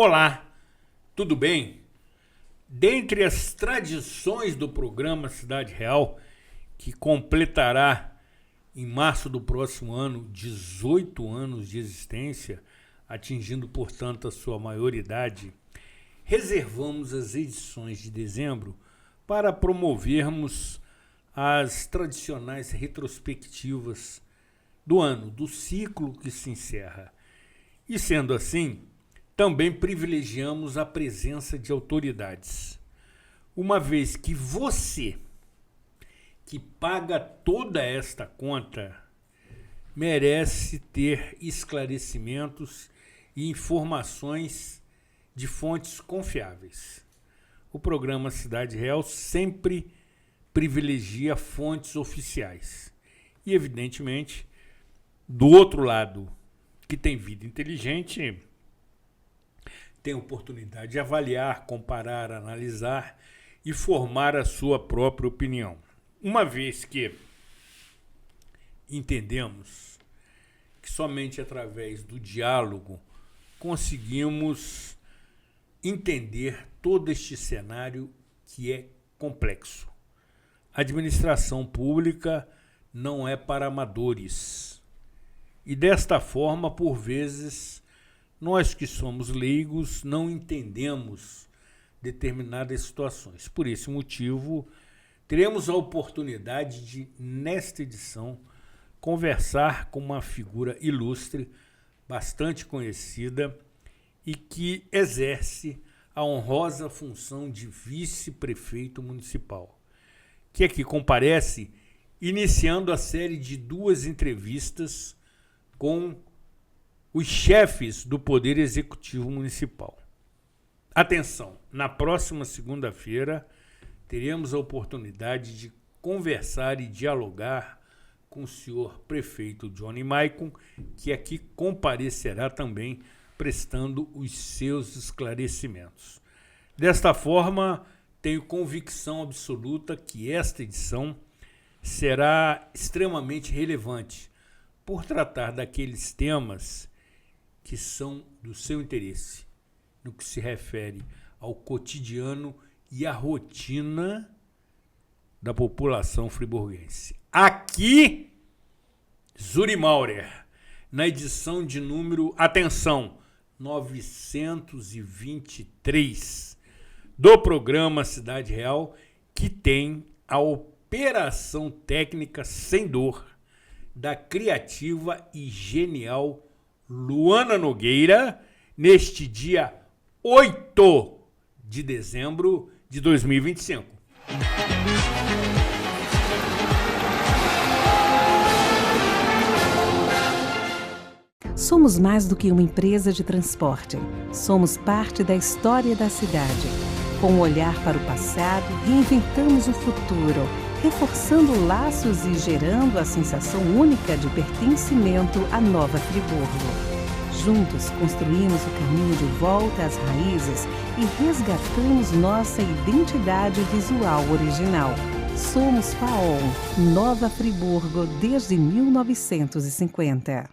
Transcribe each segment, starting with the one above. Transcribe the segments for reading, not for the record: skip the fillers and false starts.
Olá, tudo bem? Dentre as tradições do programa Cidade Real, que completará em março do próximo ano 18 anos de existência, atingindo, portanto, a sua maioridade, reservamos as edições de dezembro para promovermos as tradicionais retrospectivas do ano, do ciclo que se encerra. E sendo assim, também privilegiamos a presença de autoridades, uma vez que você, que paga toda esta conta, merece ter esclarecimentos e informações de fontes confiáveis. O programa Cidade Real sempre privilegia fontes oficiais. E, evidentemente, do outro lado, que tem vida inteligente, tem oportunidade de avaliar, comparar, analisar e formar a sua própria opinião. Uma vez que entendemos que somente através do diálogo conseguimos entender todo este cenário que é complexo. A administração pública não é para amadores. E desta forma, por vezes, nós que somos leigos não entendemos determinadas situações. Por esse motivo, teremos a oportunidade de, nesta edição, conversar com uma figura ilustre, bastante conhecida e que exerce a honrosa função de vice-prefeito municipal, que aqui comparece iniciando a série de 2 entrevistas com os chefes do Poder Executivo Municipal. Atenção, na próxima segunda-feira teremos a oportunidade de conversar e dialogar com o senhor prefeito Johnny Maicon, que aqui comparecerá também prestando os seus esclarecimentos. Desta forma, tenho convicção absoluta que esta edição será extremamente relevante por tratar daqueles temas que são do seu interesse, no que se refere ao cotidiano e à rotina da população friburguense. Aqui, Zuri Maurer, na edição de número, atenção, 923 do programa Cidade Real, que tem a operação técnica sem dor da criativa e genial Luana Nogueira, neste dia 8 de dezembro de 2025. Somos mais do que uma empresa de transporte. Somos parte da história da cidade. Com um olhar para o passado, reinventamos o futuro, reforçando laços e gerando a sensação única de pertencimento à Nova Friburgo. Juntos, construímos o caminho de volta às raízes e resgatamos nossa identidade visual original. Somos FAON, Nova Friburgo desde 1950.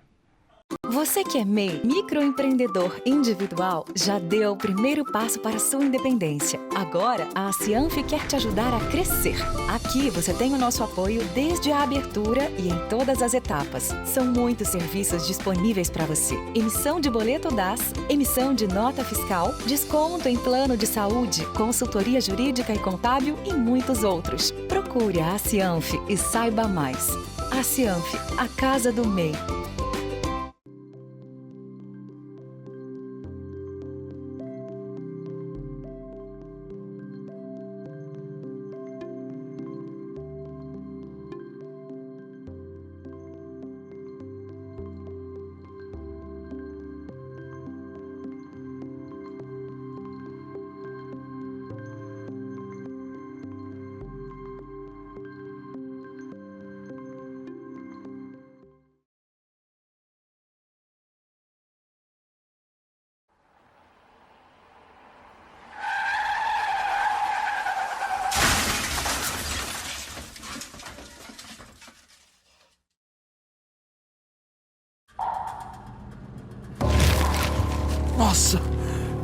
Você que é MEI, microempreendedor individual, já deu o primeiro passo para sua independência. Agora, a Cianf quer te ajudar a crescer. Aqui você tem o nosso apoio desde a abertura e em todas as etapas. São muitos serviços disponíveis para você. Emissão de boleto DAS, emissão de nota fiscal, desconto em plano de saúde, consultoria jurídica e contábil e muitos outros. Procure a Cianf e saiba mais. A Cianf, a casa do MEI.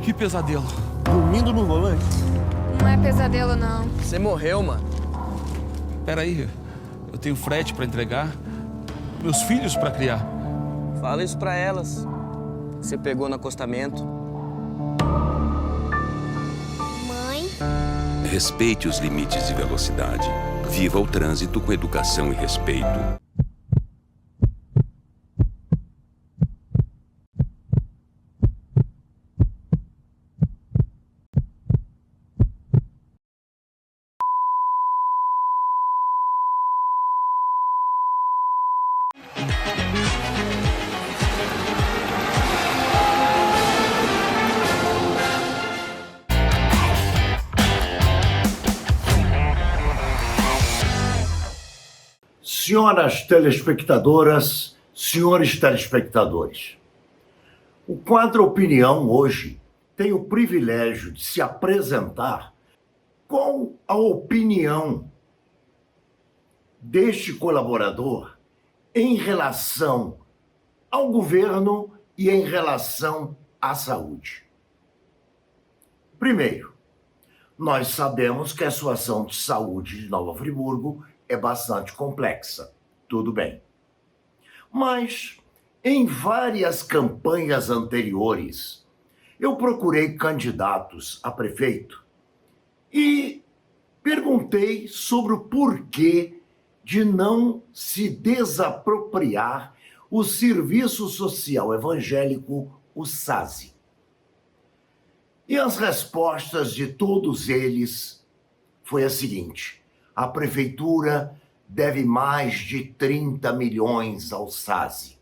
Que pesadelo. Dormindo no volante. Não é pesadelo, não. Você morreu, mano. Peraí, eu tenho frete pra entregar, meus filhos pra criar. Fala isso pra elas. Você pegou no acostamento. Mãe? Respeite os limites de velocidade. Viva o trânsito com educação e respeito. Senhoras telespectadoras, senhores telespectadores, o quadro Opinião hoje tem o privilégio de se apresentar com a opinião deste colaborador em relação ao governo e em relação à saúde. Primeiro, nós sabemos que a situação de saúde de Nova Friburgo é bastante complexa, tudo bem. Mas, em várias campanhas anteriores, eu procurei candidatos a prefeito e perguntei sobre o porquê de não se desapropriar o Serviço Social Evangélico, o SASE. E as respostas de todos eles foi a seguinte: a prefeitura deve mais de 30 milhões ao SASE.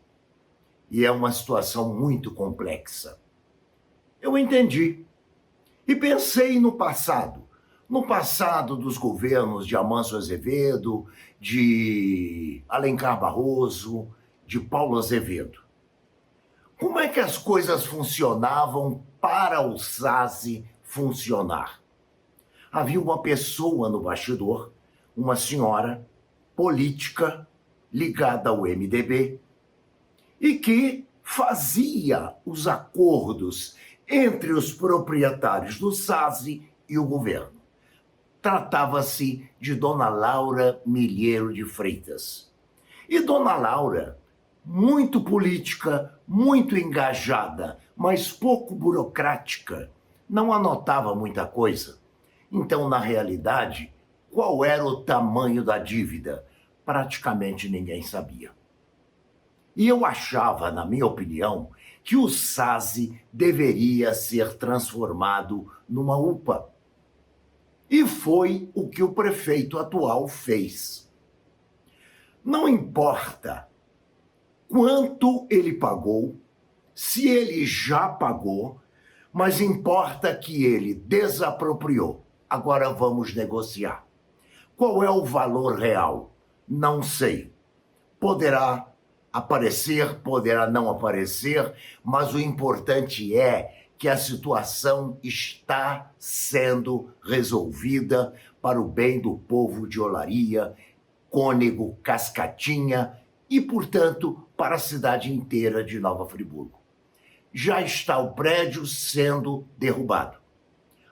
E é uma situação muito complexa. Eu entendi. E pensei no passado. No passado dos governos de Amâncio Azevedo, de Alencar Barroso, de Paulo Azevedo. Como é que as coisas funcionavam para o SASE funcionar? Havia uma pessoa no bastidor, uma senhora política ligada ao MDB e que fazia os acordos entre os proprietários do SASE e o governo. Tratava-se de Dona Laura Milheiro de Freitas. E Dona Laura, muito política, muito engajada, mas pouco burocrática, não anotava muita coisa. Então, na realidade, qual era o tamanho da dívida? Praticamente ninguém sabia. E eu achava, na minha opinião, que o SASE deveria ser transformado numa UPA. E foi o que o prefeito atual fez. Não importa quanto ele pagou, se ele já pagou, mas importa que ele desapropriou. Agora vamos negociar. Qual é o valor real? Não sei. Poderá aparecer, poderá não aparecer, mas o importante é que a situação está sendo resolvida para o bem do povo de Olaria, Cônego, Cascatinha e, portanto, para a cidade inteira de Nova Friburgo. Já está o prédio sendo derrubado.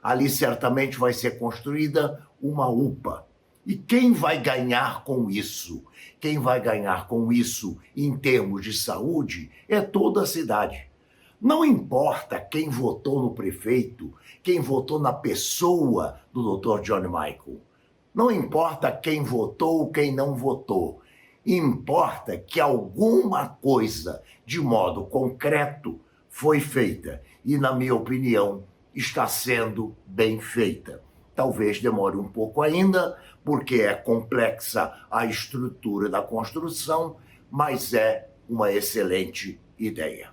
Ali certamente vai ser construída uma UPA. E quem vai ganhar com isso? Quem vai ganhar com isso em termos de saúde é toda a cidade. Não importa quem votou no prefeito, quem votou na pessoa do Dr. Johnny Michael. Não importa quem votou ou quem não votou. Importa que alguma coisa, de modo concreto, foi feita. E, na minha opinião, está sendo bem feita. Talvez demore um pouco ainda, porque é complexa a estrutura da construção, mas é uma excelente ideia.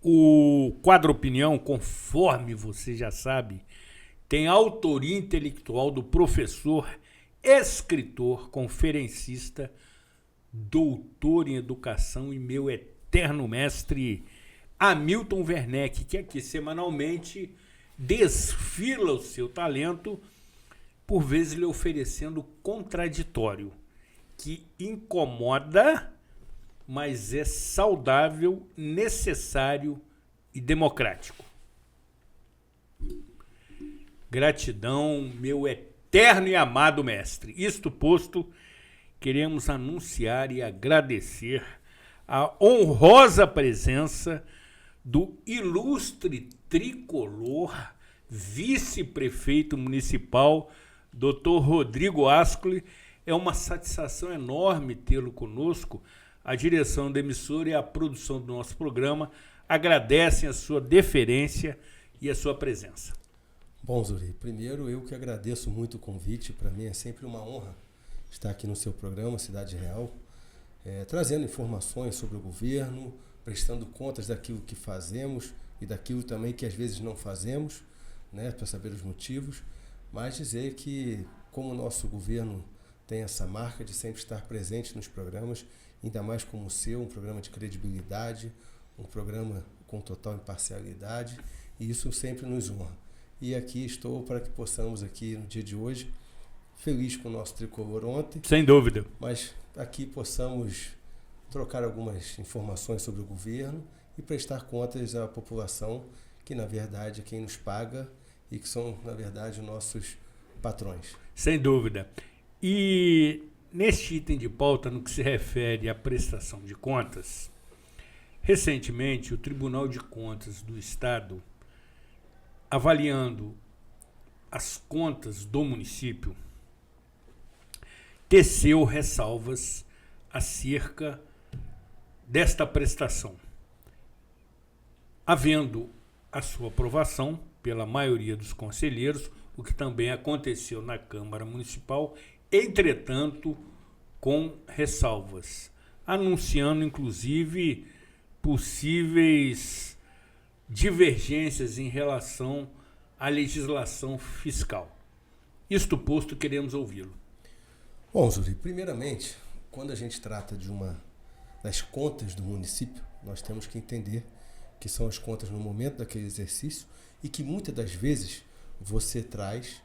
O quadro Opinião, conforme você já sabe, tem autoria intelectual do professor, escritor, conferencista, doutor em educação e meu eterno mestre Hamilton Werneck, que aqui semanalmente desfila o seu talento, por vezes lhe oferecendo contraditório. que incomoda, mas é saudável, necessário e democrático. Gratidão, meu eterno e amado mestre. Isto posto, queremos anunciar e agradecer a honrosa presença do ilustre tricolor vice-prefeito municipal, Dr. Rodrigo Ascoli. É uma satisfação enorme tê-lo conosco. A direção da emissora e a produção do nosso programa agradecem a sua deferência e a sua presença. Bom, Zuri, primeiro eu que agradeço muito o convite. Para mim é sempre uma honra estar aqui no seu programa Cidade Real, trazendo informações sobre o governo, prestando contas daquilo que fazemos e daquilo também que às vezes não fazemos, né, para saber os motivos, mas dizer que como o nosso governo tem essa marca de sempre estar presente nos programas, ainda mais como o seu, um programa de credibilidade, um programa com total imparcialidade, e isso sempre nos honra. E aqui estou para que possamos aqui no dia de hoje, feliz com o nosso tricolor ontem. Sem dúvida. Mas aqui possamos trocar algumas informações sobre o governo e prestar contas à população, que na verdade é quem nos paga e que são na verdade nossos patrões. Sem dúvida. E neste item de pauta, no que se refere à prestação de contas, recentemente o Tribunal de Contas do Estado, avaliando as contas do município, teceu ressalvas acerca desta prestação, havendo a sua aprovação pela maioria dos conselheiros, o que também aconteceu na Câmara Municipal, entretanto, com ressalvas, anunciando inclusive possíveis divergências em relação à legislação fiscal. Isto posto, queremos ouvi-lo. Bom, Zuri, primeiramente, quando a gente trata das contas do município, nós temos que entender que são as contas no momento daquele exercício e que muitas das vezes você traz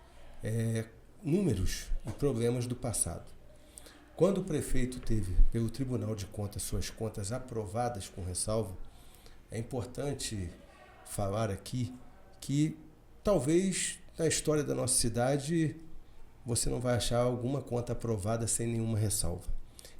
números e problemas do passado. Quando o prefeito teve, pelo Tribunal de Contas, suas contas aprovadas com ressalva, é importante falar aqui que talvez na história da nossa cidade você não vai achar alguma conta aprovada sem nenhuma ressalva.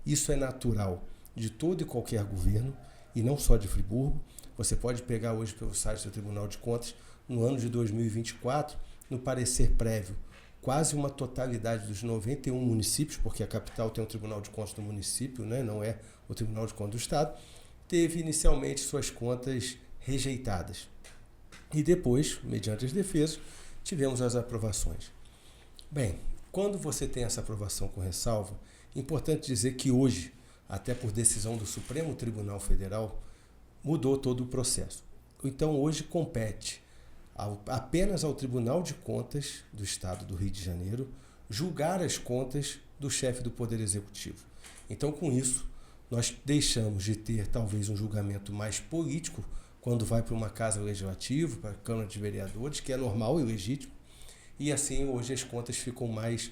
Isso é natural de todo e qualquer governo, e não só de Friburgo. Você pode pegar hoje pelo site do Tribunal de Contas, no ano de 2024, no parecer prévio, quase uma totalidade dos 91 municípios, porque a capital tem um Tribunal de Contas do município, né? Não é o Tribunal de Contas do Estado, teve inicialmente suas contas rejeitadas. E depois, mediante as defesas, tivemos as aprovações. Bem, quando você tem essa aprovação com ressalva, é importante dizer que hoje, até por decisão do Supremo Tribunal Federal, mudou todo o processo. Então, hoje compete apenas ao Tribunal de Contas do Estado do Rio de Janeiro julgar as contas do chefe do Poder Executivo. Então, com isso, nós deixamos de ter talvez um julgamento mais político quando vai para uma casa legislativa, para a Câmara de Vereadores, que é normal e legítimo, e assim hoje as contas ficam mais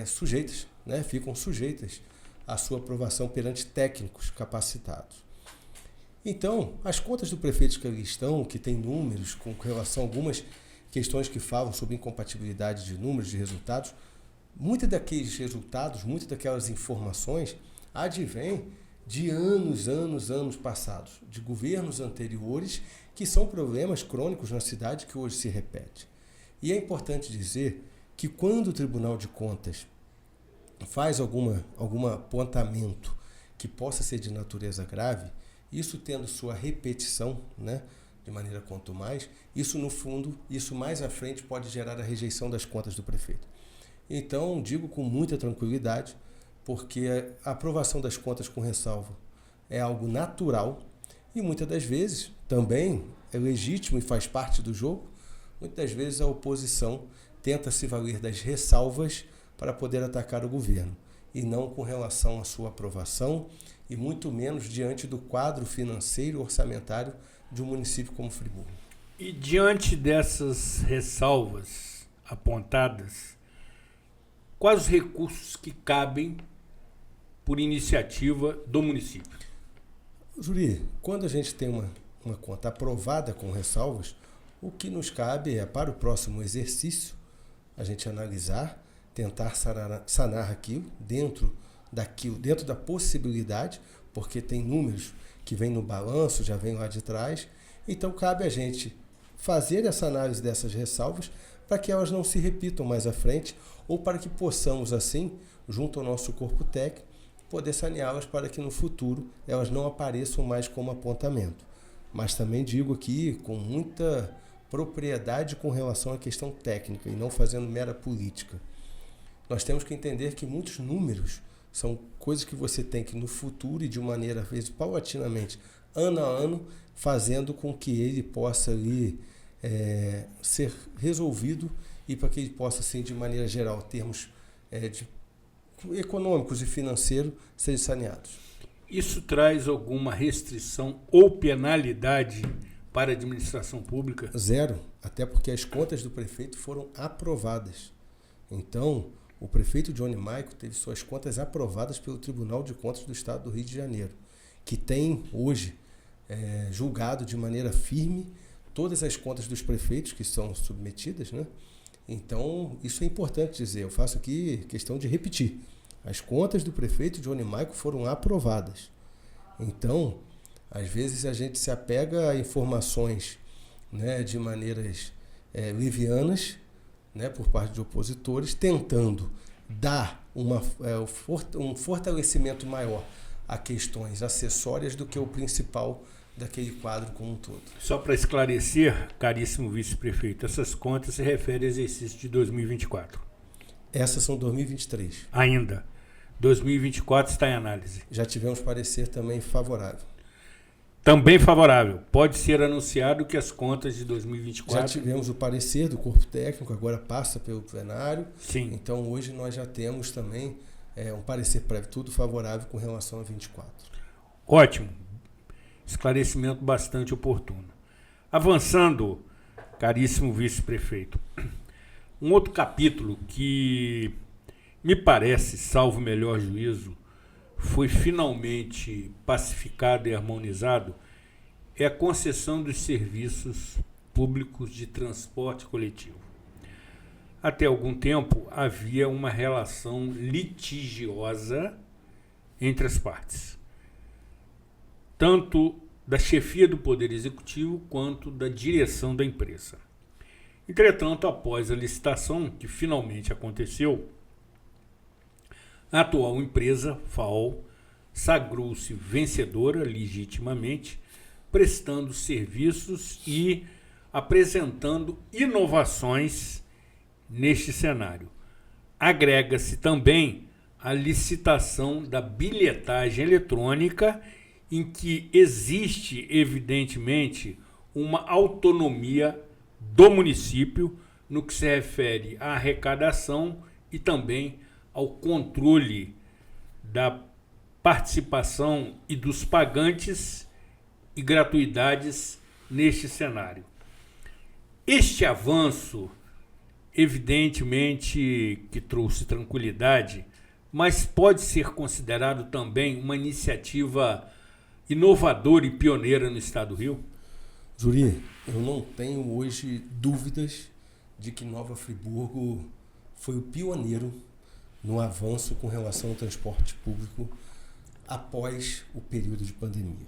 sujeitas, né? Ficam sujeitas à sua aprovação perante técnicos capacitados. Então, as contas do prefeito que ali estão, que tem números com relação a algumas questões que falam sobre incompatibilidade de números, de resultados, muitos daqueles resultados, muitas daquelas informações advêm de anos passados, de governos anteriores, que são problemas crônicos na cidade que hoje se repete. E é importante dizer que quando o Tribunal de Contas faz algum apontamento que possa ser de natureza grave, isso tendo sua repetição, né, de maneira quanto mais, isso no fundo, isso mais à frente pode gerar a rejeição das contas do prefeito. Então, digo com muita tranquilidade, porque a aprovação das contas com ressalva é algo natural e muitas das vezes também é legítimo e faz parte do jogo. Muitas das vezes a oposição tenta se valer das ressalvas para poder atacar o governo, e não com relação à sua aprovação, e muito menos diante do quadro financeiro e orçamentário de um município como Friburgo. E diante dessas ressalvas apontadas, quais os recursos que cabem por iniciativa do município. Juri, quando a gente tem uma conta aprovada com ressalvas, o que nos cabe é, para o próximo exercício, a gente analisar, tentar sanar aquilo dentro da possibilidade, porque tem números que vêm no balanço, já vêm lá de trás. Então, cabe a gente fazer essa análise dessas ressalvas para que elas não se repitam mais à frente ou para que possamos, assim, junto ao nosso corpo técnico, poder saneá-las para que no futuro elas não apareçam mais como apontamento. Mas também digo aqui com muita propriedade com relação à questão técnica e não fazendo mera política. Nós temos que entender que muitos números são coisas que você tem que no futuro e de maneira, às vezes, paulatinamente, ano a ano, fazendo com que ele possa ali ser resolvido e para que ele possa, assim, de maneira geral, termos econômicos e financeiros serem saneados. Isso traz alguma restrição ou penalidade para a administração pública? Zero, até porque as contas do prefeito foram aprovadas. Então, o prefeito Johnny Maico teve suas contas aprovadas pelo Tribunal de Contas do Estado do Rio de Janeiro, que tem hoje julgado de maneira firme todas as contas dos prefeitos que são submetidas, né? Então, isso é importante dizer. Eu faço aqui questão de repetir. As contas do prefeito Johnny Maico foram aprovadas. Então, às vezes a gente se apega a informações, né, de maneiras livianas, né, por parte de opositores, tentando dar um fortalecimento maior a questões acessórias do que o principal daquele quadro como um todo. Só para esclarecer, caríssimo vice-prefeito, essas contas se referem ao exercício de 2024. Essas são 2023. Ainda. 2024 está em análise. Já tivemos parecer também favorável. Também favorável. Pode ser anunciado que as contas de 2024... Já tivemos o parecer do corpo técnico, agora passa pelo plenário. Sim. Então hoje nós já temos também um parecer prévio, tudo favorável com relação a 24. Ótimo. Esclarecimento bastante oportuno. Avançando, caríssimo vice-prefeito, um outro capítulo que me parece, salvo melhor juízo, foi finalmente pacificado e harmonizado é a concessão dos serviços públicos de transporte coletivo. Até algum tempo havia uma relação litigiosa entre as partes, tanto da chefia do Poder Executivo quanto da direção da empresa. Entretanto, após a licitação, que finalmente aconteceu, a atual empresa, FAOL, sagrou-se vencedora legitimamente, prestando serviços e apresentando inovações neste cenário. Agrega-se também a licitação da bilhetagem eletrônica, em que existe, evidentemente, uma autonomia do município no que se refere à arrecadação e também ao controle da participação e dos pagantes e gratuidades neste cenário. Este avanço, evidentemente, que trouxe tranquilidade, mas pode ser considerado também uma iniciativa inovadora e pioneira no estado do Rio? Juri, eu não tenho hoje dúvidas de que Nova Friburgo foi o pioneiro no avanço com relação ao transporte público após o período de pandemia.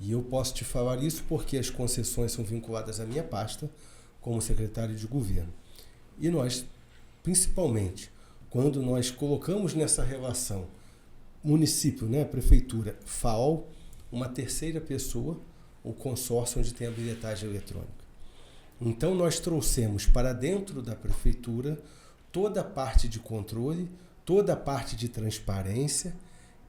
E eu posso te falar isso porque as concessões são vinculadas à minha pasta como secretário de governo. E nós, principalmente, quando nós colocamos nessa relação município, né, prefeitura, FAOL, uma terceira pessoa, o consórcio onde tem a bilhetagem eletrônica. Então nós trouxemos para dentro da prefeitura toda a parte de controle, toda a parte de transparência,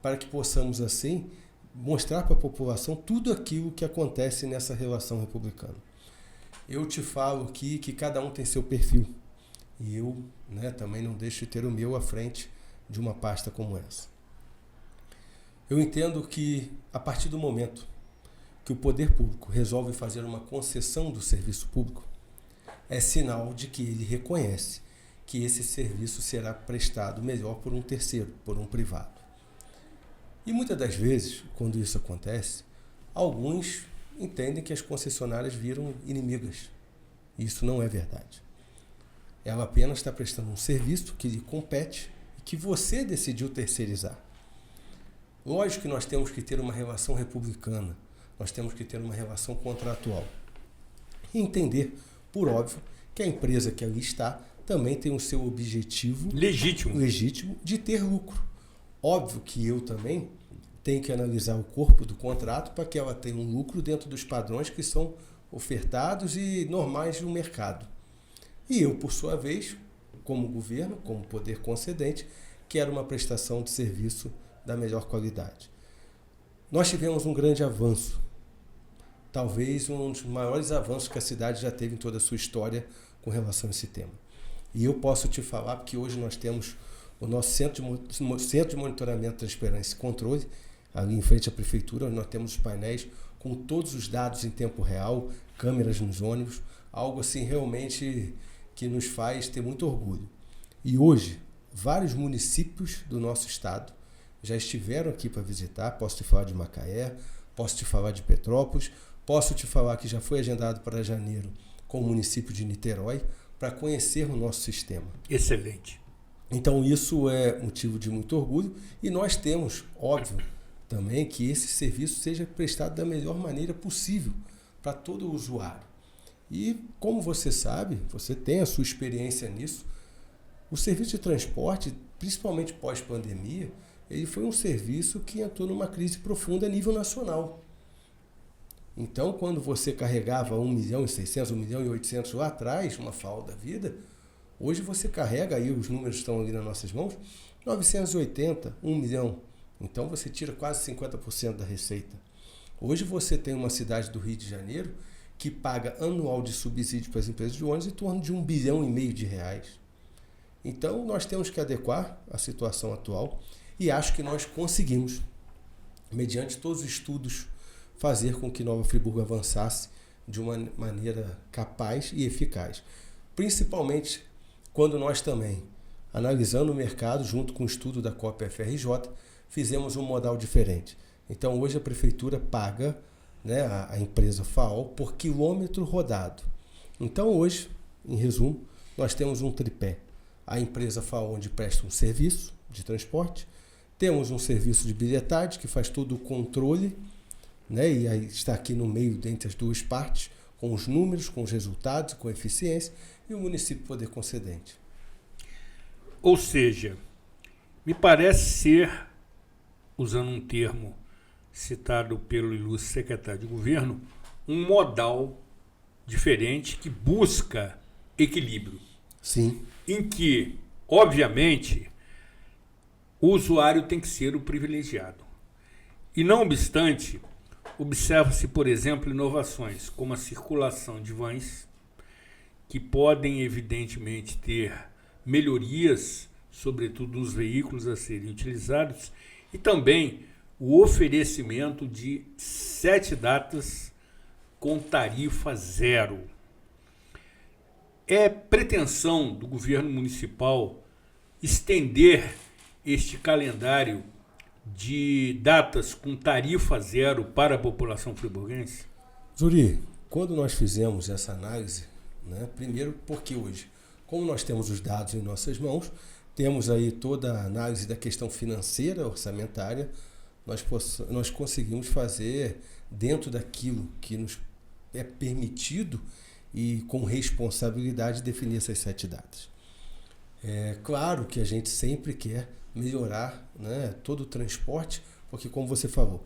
para que possamos assim mostrar para a população tudo aquilo que acontece nessa relação republicana. Eu te falo aqui que cada um tem seu perfil e eu, né, também não deixo de ter o meu à frente de uma pasta como essa. Eu entendo que, a partir do momento que o poder público resolve fazer uma concessão do serviço público, é sinal de que ele reconhece que esse serviço será prestado melhor por um terceiro, por um privado. E muitas das vezes, quando isso acontece, alguns entendem que as concessionárias viram inimigas. Isso não é verdade. Ela apenas está prestando um serviço que lhe compete e que você decidiu terceirizar. Lógico que nós temos que ter uma relação republicana, nós temos que ter uma relação contratual. E entender, por óbvio, que a empresa que ali está também tem o seu objetivo legítimo de ter lucro. Óbvio que eu também tenho que analisar o corpo do contrato para que ela tenha um lucro dentro dos padrões que são ofertados e normais no mercado. E eu, por sua vez, como governo, como poder concedente, quero uma prestação de serviço da melhor qualidade. Nós tivemos um grande avanço, talvez um dos maiores avanços que a cidade já teve em toda a sua história com relação a esse tema. E eu posso te falar que hoje nós temos o nosso centro de monitoramento, transparência e controle, ali em frente à prefeitura, onde nós temos os painéis com todos os dados em tempo real, câmeras nos ônibus, algo assim realmente que nos faz ter muito orgulho. E hoje, vários municípios do nosso estado já estiveram aqui para visitar. Posso te falar de Macaé, posso te falar de Petrópolis, posso te falar que já foi agendado para janeiro com o município de Niterói para conhecer o nosso sistema. Excelente. Então isso é motivo de muito orgulho e nós temos, óbvio, também que esse serviço seja prestado da melhor maneira possível para todo usuário. E como você sabe, você tem a sua experiência nisso, o serviço de transporte, principalmente pós-pandemia, ele foi um serviço que entrou numa crise profunda a nível nacional. Então, quando você carregava 1.600.000, 1.800.000 lá atrás, uma FAO da vida, hoje você carrega, aí os números estão ali nas nossas mãos, 980, 1 milhão. Então você tira quase 50% da receita. Hoje você tem uma cidade do Rio de Janeiro que paga anual de subsídio para as empresas de ônibus em torno de R$1,5 bilhão. Então nós temos que adequar a situação atual e acho que nós conseguimos, mediante todos os estudos, fazer com que Nova Friburgo avançasse de uma maneira capaz e eficaz. Principalmente quando nós também, analisando o mercado, junto com o estudo da COP-FRJ, fizemos um modal diferente. Então hoje a prefeitura paga, né, a empresa FAO por quilômetro rodado. Então hoje, em resumo, nós temos um tripé. A empresa FAO, onde presta um serviço de transporte, temos um serviço de bilhetagem que faz todo o controle, né, e aí está aqui no meio dentre as duas partes, com os números, com os resultados, com a eficiência, e o município poder concedente. Ou seja, me parece ser, usando um termo citado pelo ilustre secretário de governo, um modal diferente que busca equilíbrio. Sim. Em que, obviamente, o usuário tem que ser o privilegiado. E não obstante, observa-se, por exemplo, inovações como a circulação de vans, que podem, evidentemente, ter melhorias, sobretudo nos veículos a serem utilizados, e também o oferecimento de 7 datas com tarifa zero. É pretensão do governo municipal estender este calendário de datas com tarifa zero para a população friburguense? Zuri, quando nós fizemos essa análise, né, primeiro porque hoje, como nós temos os dados em nossas mãos, temos aí toda a análise da questão financeira, orçamentária, nós conseguimos fazer dentro daquilo que nos é permitido e com responsabilidade definir essas 7 datas. É claro que a gente sempre quer melhorar, né, todo o transporte, porque como você falou,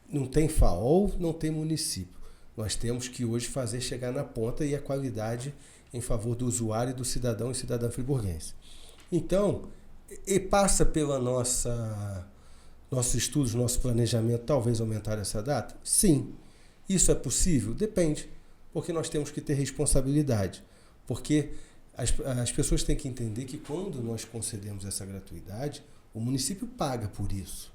não tem FAO, não tem município. Nós temos que hoje fazer chegar na ponta e a qualidade em favor do usuário, do cidadão e cidadã friburguense. Então, e passa pela nossos estudos, nosso planejamento, talvez aumentar essa data? Sim. Isso é possível? Depende, porque nós temos que ter responsabilidade. Porque as pessoas têm que entender que quando nós concedemos essa gratuidade, o município paga por isso.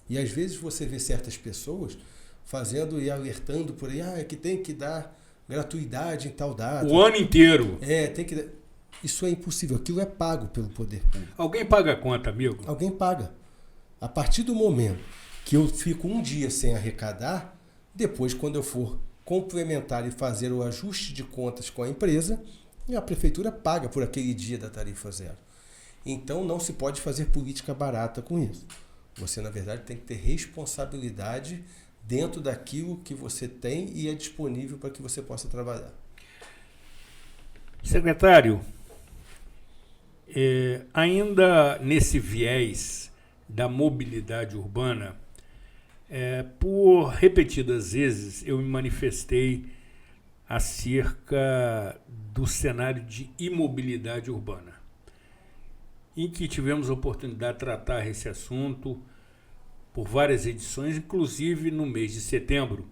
E às vezes você vê certas pessoas fazendo e alertando por aí, é que tem que dar gratuidade em tal data. O ano inteiro. Tem que dar. Isso é impossível, aquilo é pago pelo poder público. Alguém paga a conta, amigo? Alguém paga. A partir do momento que eu fico um dia sem arrecadar, depois, quando eu for complementar e fazer o ajuste de contas com a empresa, a prefeitura paga por aquele dia da tarifa zero. Então, não se pode fazer política barata com isso. Você, na verdade, tem que ter responsabilidade dentro daquilo que você tem e é disponível para que você possa trabalhar. Secretário, ainda nesse viés da mobilidade urbana, por repetidas vezes eu me manifestei acerca do cenário de imobilidade urbana, em que tivemos a oportunidade de tratar esse assunto por várias edições, inclusive no mês de setembro.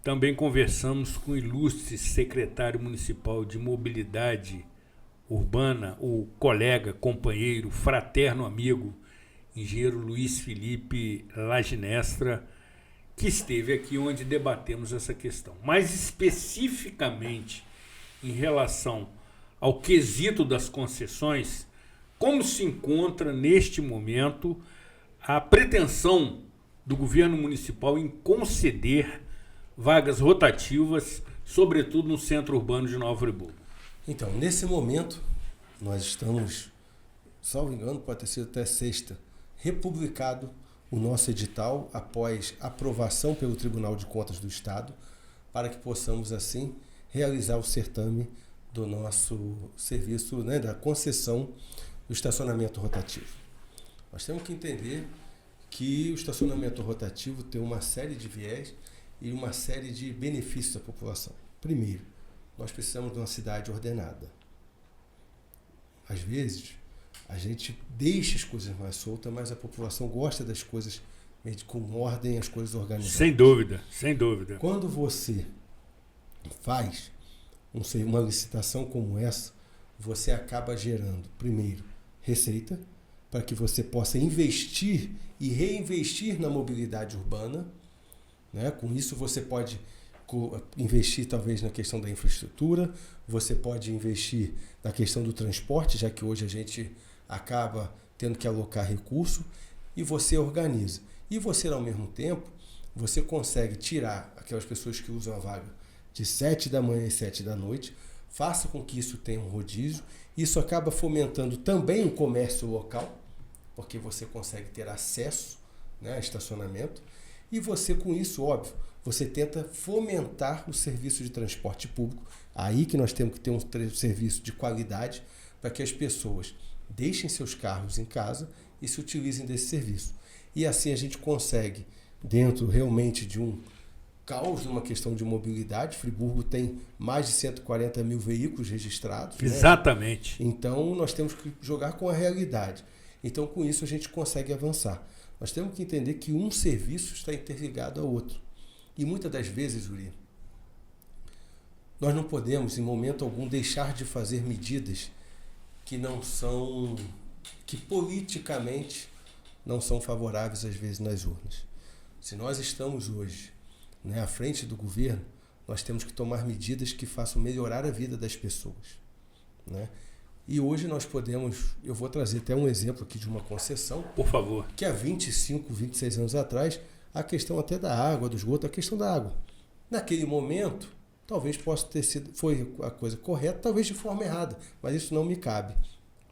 Também conversamos com o ilustre secretário municipal de mobilidade urbana, o colega, companheiro, fraterno amigo, engenheiro Luiz Felipe Laginestra, que esteve aqui onde debatemos essa questão. Mais especificamente em relação ao quesito das concessões, como se encontra neste momento a pretensão do governo municipal em conceder vagas rotativas, sobretudo no centro urbano de Nova Friburgo? Então, nesse momento, nós estamos, salvo engano, pode ter sido até sexta, republicado o nosso edital após aprovação pelo Tribunal de Contas do Estado, para que possamos, assim, realizar o certame do nosso serviço, né, da concessão do estacionamento rotativo. Nós temos que entender que o estacionamento rotativo tem uma série de viés e uma série de benefícios à população. Primeiro, nós precisamos de uma cidade ordenada. Às vezes, a gente deixa as coisas mais soltas, mas a população gosta das coisas com ordem, as coisas organizadas. Sem dúvida, sem dúvida. Quando você faz uma licitação como essa, você acaba gerando, primeiro, receita, para que você possa investir e reinvestir na mobilidade urbana, né? Com isso você pode investir talvez na questão da infraestrutura, você pode investir na questão do transporte, já que hoje a gente acaba tendo que alocar recurso, e você organiza. E você, ao mesmo tempo, você consegue tirar aquelas pessoas que usam a vaga de 7 da manhã e 7 da noite, faça com que isso tenha um rodízio. Isso acaba fomentando também o comércio local, porque você consegue ter acesso, né, a estacionamento, e você, com isso, óbvio, você tenta fomentar o serviço de transporte público. Aí que nós temos que ter um serviço de qualidade para que as pessoas deixem seus carros em casa e se utilizem desse serviço. E assim a gente consegue, dentro realmente de um caos numa questão de mobilidade, Friburgo tem mais de 140 mil veículos registrados. Exatamente. Né? Então nós temos que jogar com a realidade. Então com isso a gente consegue avançar. Nós temos que entender que um serviço está interligado ao outro. E muitas das vezes, Uri, nós não podemos, em momento algum, deixar de fazer medidas que politicamente não são favoráveis, às vezes, nas urnas. Se nós estamos hoje, né, à frente do governo, nós temos que tomar medidas que façam melhorar a vida das pessoas, né? E hoje nós podemos, eu vou trazer até um exemplo aqui de uma concessão. Por favor. Que há 25, 26 anos atrás, a questão até da água, do esgoto, a questão da água. Naquele momento, talvez possa ter sido, foi a coisa correta, talvez de forma errada, mas isso não me cabe.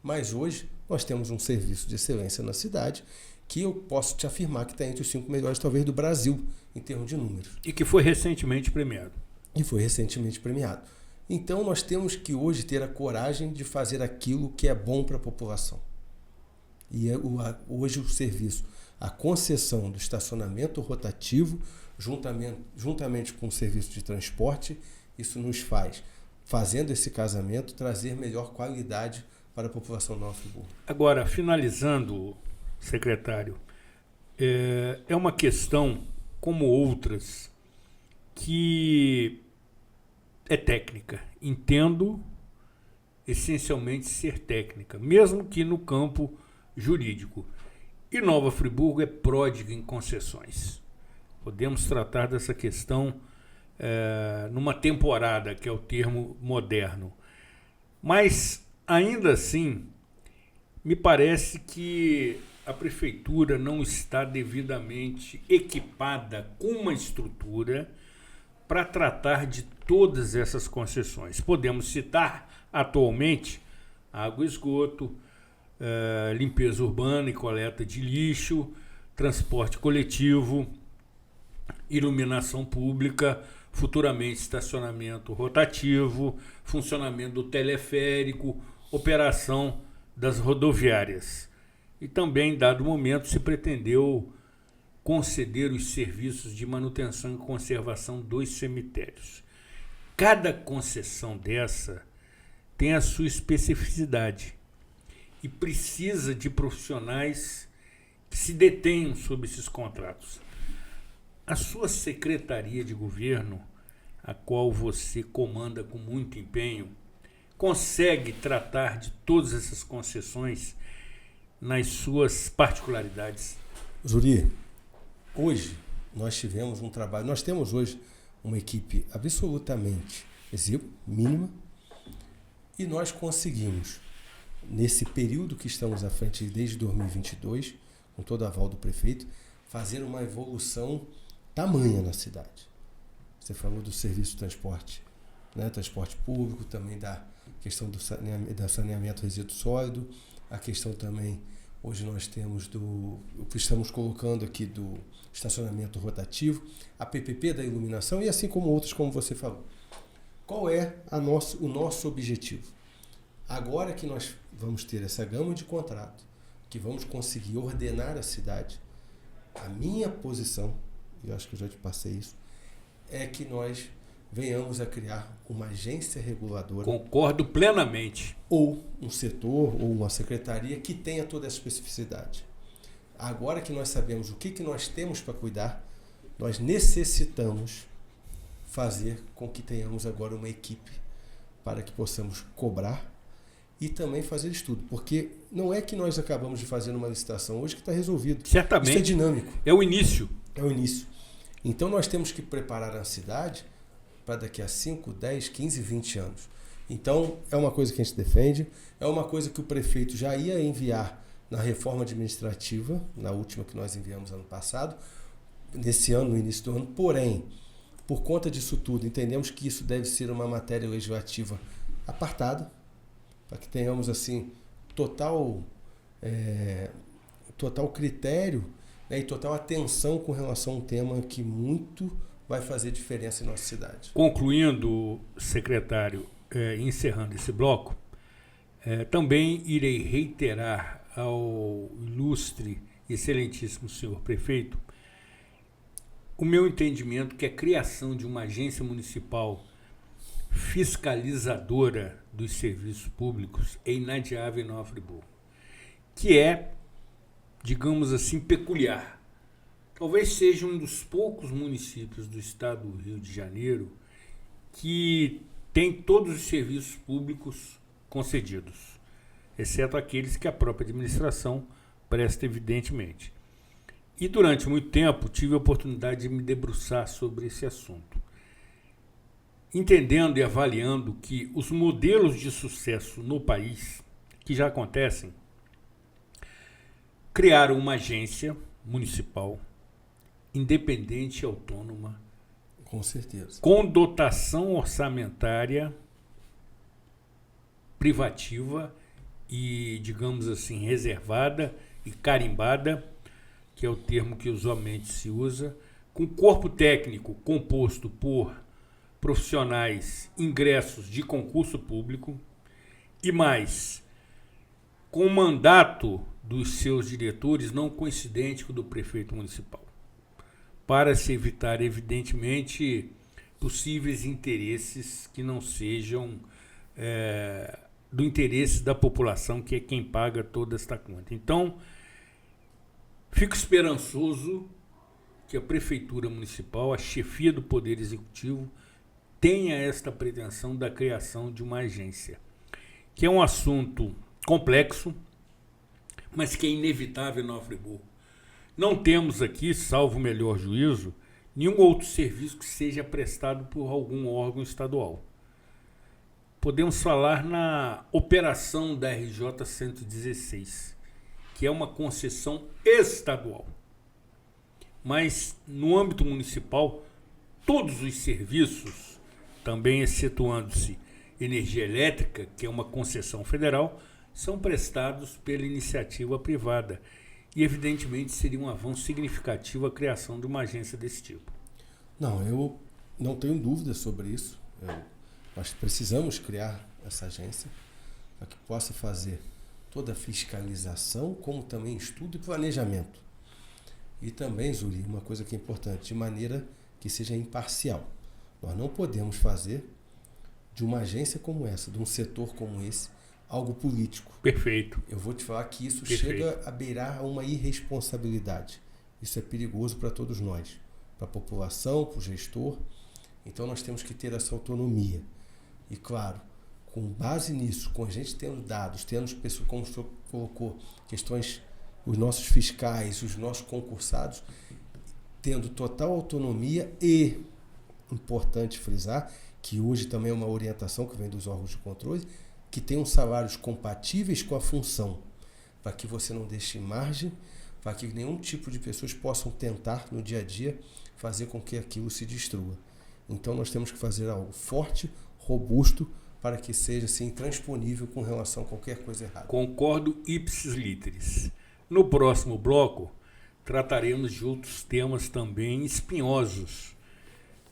Mas hoje nós temos um serviço de excelência na cidade que eu posso te afirmar que está entre os 5 melhores, talvez, do Brasil, em termos de números. E que foi recentemente premiado. Então nós temos que hoje ter a coragem de fazer aquilo que é bom para a população. E hoje o serviço, a concessão do estacionamento rotativo, juntamente com o serviço de transporte, isso nos faz, fazendo esse casamento, trazer melhor qualidade para a população de Nova Friburgo. Agora, finalizando, secretário, é uma questão, como outras, que é técnica. Entendo essencialmente ser técnica, mesmo que no campo jurídico. E Nova Friburgo é pródiga em concessões. Podemos tratar dessa questão numa temporada, que é o termo moderno. Mas, ainda assim, me parece que a prefeitura não está devidamente equipada com uma estrutura para tratar de todas essas concessões. Podemos citar atualmente água e esgoto, limpeza urbana e coleta de lixo, transporte coletivo, iluminação pública, futuramente estacionamento rotativo, funcionamento do teleférico, operação das rodoviárias. E também, em dado momento, se pretendeu conceder os serviços de manutenção e conservação dos cemitérios. Cada concessão dessa tem a sua especificidade e precisa de profissionais que se detenham sobre esses contratos. A sua secretaria de governo, a qual você comanda com muito empenho, consegue tratar de todas essas concessões nas suas particularidades? Zuri, hoje nós tivemos um trabalho, nós temos hoje uma equipe absolutamente exígua, mínima, e nós conseguimos, nesse período que estamos à frente desde 2022, com todo o aval do prefeito, fazer uma evolução tamanha na cidade. Você falou do serviço de transporte, né? Transporte público, também da questão do saneamento resíduo sólido, a questão também, hoje nós temos o que estamos colocando aqui do estacionamento rotativo, a PPP da iluminação e assim como outros, como você falou. Qual é o nosso objetivo? Agora que nós vamos ter essa gama de contrato, que vamos conseguir ordenar a cidade, a minha posição, eu acho que eu já te passei isso, é que nós venhamos a criar uma agência reguladora. Concordo plenamente. Ou um setor, ou uma secretaria que tenha toda essa especificidade. Agora que nós sabemos o que nós temos para cuidar, nós necessitamos fazer com que tenhamos agora uma equipe para que possamos cobrar e também fazer estudo. Porque não é que nós acabamos de fazer uma licitação hoje que está resolvido. Certamente. Isso é dinâmico. É o início. É o início. Então nós temos que preparar a cidade para daqui a 5, 10, 15, 20 anos. Então é uma coisa que a gente defende, é uma coisa que o prefeito já ia enviar na reforma administrativa, na última que nós enviamos ano passado, nesse ano, no início do ano, porém, por conta disso tudo, entendemos que isso deve ser uma matéria legislativa apartada, para que tenhamos assim total critério, né, e total atenção com relação a um tema que muito vai fazer diferença em nossa cidade. Concluindo, secretário, encerrando esse bloco, também irei reiterar ao ilustre e excelentíssimo senhor prefeito o meu entendimento que a criação de uma agência municipal fiscalizadora dos serviços públicos é inadiável em Nova Friburgo, que é, digamos assim, peculiar. Talvez seja um dos poucos municípios do estado do Rio de Janeiro que tem todos os serviços públicos concedidos, exceto aqueles que a própria administração presta, evidentemente. E durante muito tempo tive a oportunidade de me debruçar sobre esse assunto, entendendo e avaliando que os modelos de sucesso no país, que já acontecem, criaram uma agência municipal independente e autônoma, com certeza, com dotação orçamentária privativa e, digamos assim, reservada e carimbada, que é o termo que usualmente se usa, com corpo técnico composto por profissionais ingressos de concurso público e mais, com o mandato dos seus diretores não coincidente com o do prefeito municipal, para se evitar, evidentemente, possíveis interesses que não sejam do interesse da população, que é quem paga toda esta conta. Então, fico esperançoso que a Prefeitura Municipal, a chefia do Poder Executivo, tenha esta pretensão da criação de uma agência, que é um assunto complexo, mas que é inevitável em Nova Friburgo. Não temos aqui, salvo o melhor juízo, nenhum outro serviço que seja prestado por algum órgão estadual. Podemos falar na operação da RJ 116, que é uma concessão estadual. Mas, no âmbito municipal, todos os serviços, também excetuando-se energia elétrica, que é uma concessão federal, são prestados pela iniciativa privada. E, evidentemente, seria um avanço significativo a criação de uma agência desse tipo. Não, eu não tenho dúvida sobre isso. Nós precisamos criar essa agência para que possa fazer toda a fiscalização, como também estudo e planejamento. E também, Zuri, uma coisa que é importante, de maneira que seja imparcial. Nós não podemos fazer de uma agência como essa, de um setor como esse, algo político. Perfeito. Eu vou te falar que isso Perfeito. chega a beirar uma irresponsabilidade. Isso é perigoso para todos nós, para a população, para o gestor. Então nós temos que ter essa autonomia. E claro, com base nisso, com a gente tendo dados, tendo pessoas, como o senhor colocou, questões, os nossos fiscais, os nossos concursados, tendo total autonomia e, importante frisar, que hoje também é uma orientação que vem dos órgãos de controle, que tenham salários compatíveis com a função, para que você não deixe margem, para que nenhum tipo de pessoas possam tentar no dia a dia fazer com que aquilo se destrua. Então nós temos que fazer algo forte, robusto, para que seja assim, intransponível com relação a qualquer coisa errada. Concordo ipsis literis. No próximo bloco, trataremos de outros temas também espinhosos.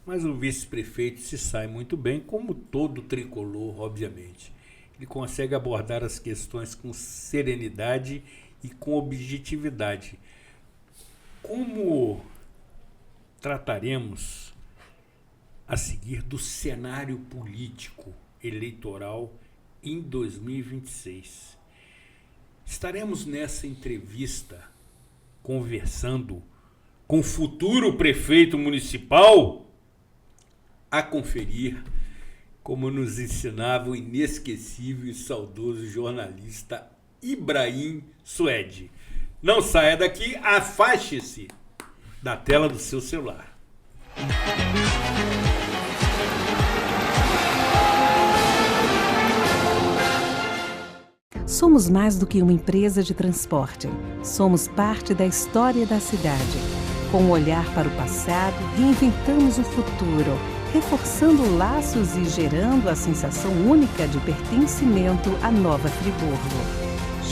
Mas o vice-prefeito se sai muito bem, como todo tricolor, obviamente. Ele consegue abordar as questões com serenidade e com objetividade. Como trataremos a seguir do cenário político eleitoral em 2026? Estaremos nessa entrevista conversando com o futuro prefeito municipal? A conferir, como nos ensinava o inesquecível e saudoso jornalista Ibrahim Suede. Não saia daqui, afaste-se da tela do seu celular. Somos mais do que uma empresa de transporte. Somos parte da história da cidade. Com um olhar para o passado, reinventamos o futuro, reforçando laços e gerando a sensação única de pertencimento à Nova Friburgo.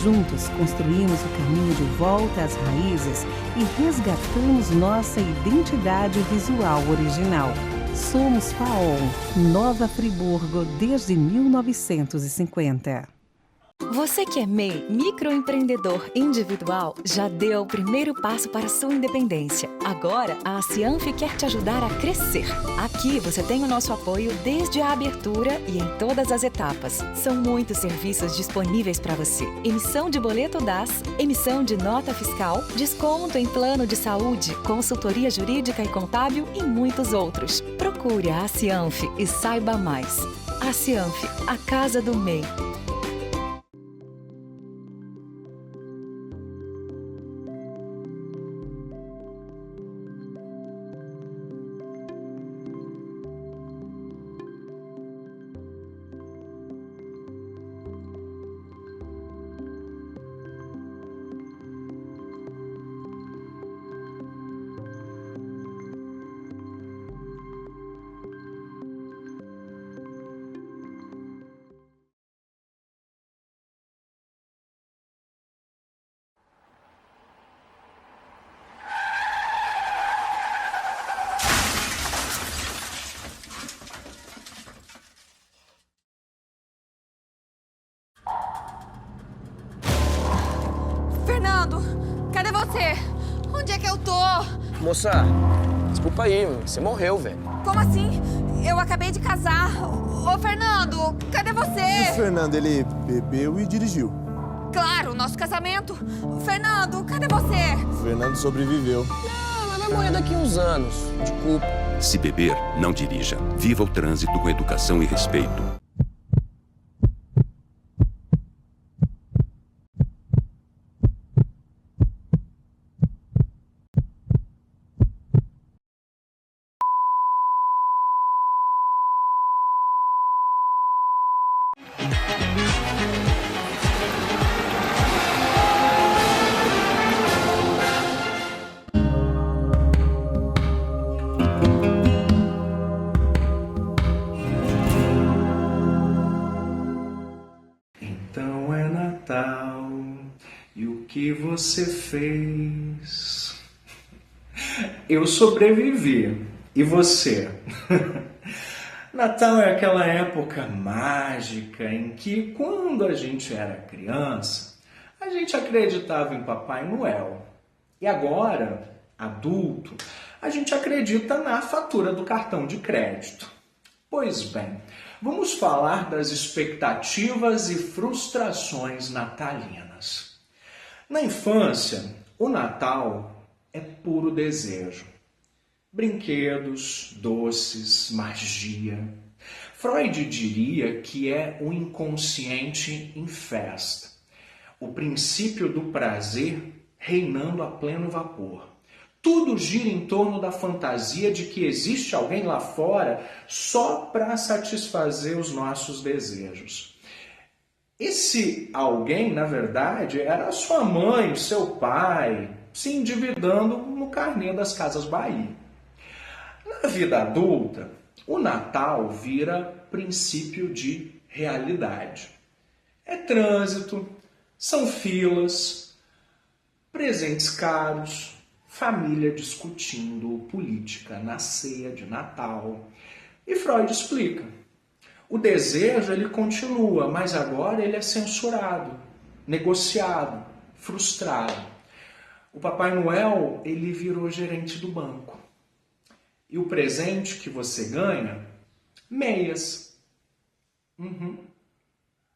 Juntos construímos o caminho de volta às raízes e resgatamos nossa identidade visual original. Somos FAON, Nova Friburgo desde 1950. Você que é MEI, microempreendedor individual, já deu o primeiro passo para a sua independência. Agora, a Cianf quer te ajudar a crescer. Aqui você tem o nosso apoio desde a abertura e em todas as etapas. São muitos serviços disponíveis para você. Emissão de boleto DAS, emissão de nota fiscal, desconto em plano de saúde, consultoria jurídica e contábil e muitos outros. Procure a Cianf e saiba mais. A Cianf, a casa do MEI. Fernando, cadê você? Onde é que eu tô? Moça, desculpa aí, você morreu, velho. Como assim? Eu acabei de casar. Ô, Fernando, cadê você? O Fernando, ele bebeu e dirigiu. Claro, nosso casamento. Fernando, cadê você? O Fernando sobreviveu. Não, ela vai morrer daqui uns anos, de culpa. Se beber, não dirija. Viva o trânsito com educação e respeito. você fez? Eu sobrevivi. E você? Natal é aquela época mágica em que, quando a gente era criança, a gente acreditava em Papai Noel. E agora, adulto, a gente acredita na fatura do cartão de crédito. Pois bem, vamos falar das expectativas e frustrações natalinas. Na infância, o Natal é puro desejo. Brinquedos, doces, magia. Freud diria que é o inconsciente em festa. O princípio do prazer reinando a pleno vapor. Tudo gira em torno da fantasia de que existe alguém lá fora só para satisfazer os nossos desejos. Esse alguém, na verdade, era a sua mãe, o seu pai, se endividando no carnê das Casas Bahia. Na vida adulta, o Natal vira princípio de realidade. É trânsito, são filas, presentes caros, família discutindo política na ceia de Natal. E Freud explica. O desejo ele continua, mas agora ele é censurado, negociado, frustrado. O Papai Noel ele virou gerente do banco. E o presente que você ganha? Meias.